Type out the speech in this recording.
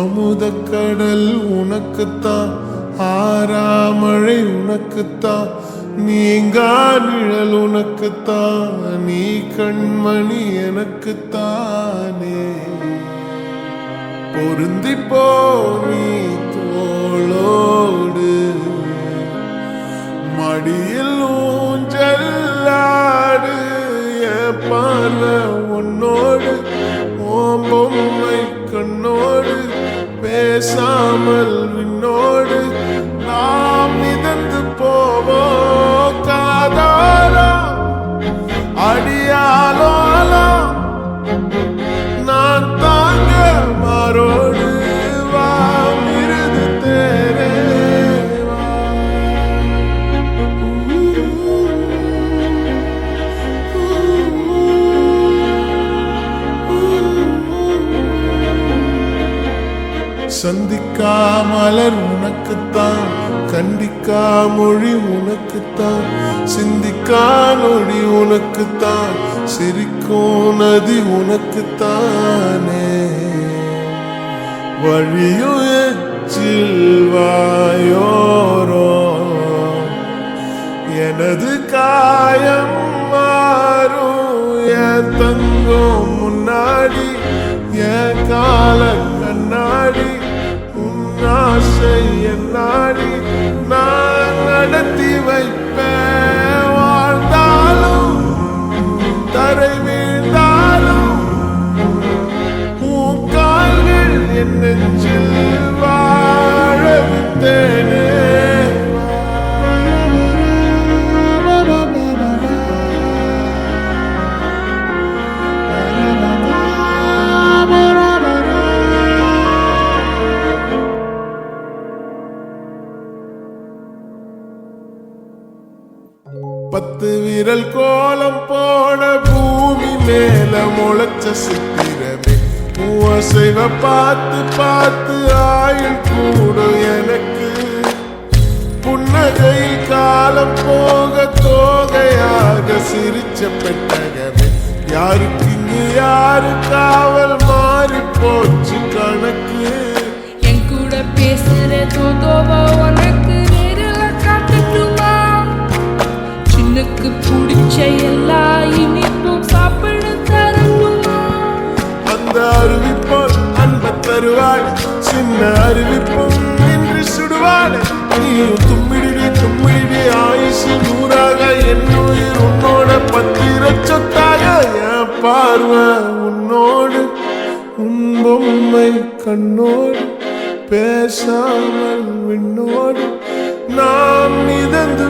அமுதக்கடல் உனக்குத்தான், ஆறாமழை உனக்குத்தான், நீங்கா நிழல் உனக்குத்தான், நீ கண்மணி எனக்குத்தானே. பொருந்திப்போ நீ தோளோடு, மடியில் ஊஞ்சல்லாடு, என் பார்வை உன்னோடு, ஓம் பொம்மை கண்ணோடு, பேசாமல் விண்ணோடு நாம் மிதந்து போவோம். காதாரா அடியாலோலா நான் தாங்க மாறோடு, வா மிருது தேரே சந்திக்கா மலர் உனக்குத்தான், கண்டிக்கா மொழி உனக்குத்தான், சிந்திக்கா நொடி உனக்குத்தான், சிரிக்கும் நதி உனக்குத்தானே. வழியும் எச்சில் வாயோரோ எனது காயம் மாறும், என் தங்கம் முன்னாடி, என் கால கண்ணாடி, ஆசை என்னாடி நான் நடத்தி வைப்பேன். வாழ்ந்தாலும் தரை வீழ்ந்தாலும் உன் கால்கள் என் நெஞ்சில் வாழ விட்டேனே. பத்து விரல் கோலம் போன பூமி மேல முளைச்ச சித்திரமே, அசைவ பார்த்து பார்த்து ஆயுள் கூடும் எனக்கு. புன்னகையில் காலம் போக தோகையாக சிரிச்ச பெட்டகமே, யாருக்கு இங்கு யாரு காவல் மாறி போச்சு கணக்கு. என் கூட பேசுற தோதோவா உனக்கு நேரில் காட்டுமா, சின்னுக்கு பிடிச்ச எல்லா இனிப்பும் சாப்பிட தரணுமா. அந்த அறிவிப்போல் அன்ப தருவாள், சின்ன அறிவிப்பும் இன்று சுடுவாள். நீயும் தும்மிடி தும்மிடி ஆயுசு நூறாக, என் உயிர் உன்னோட பத்திர சொத்தாக. என் பார்வை உன்னோடு, உன் பொம்மை கண்ணோடு, பேசாமல் விண்ணோடு நாம் மிதந்து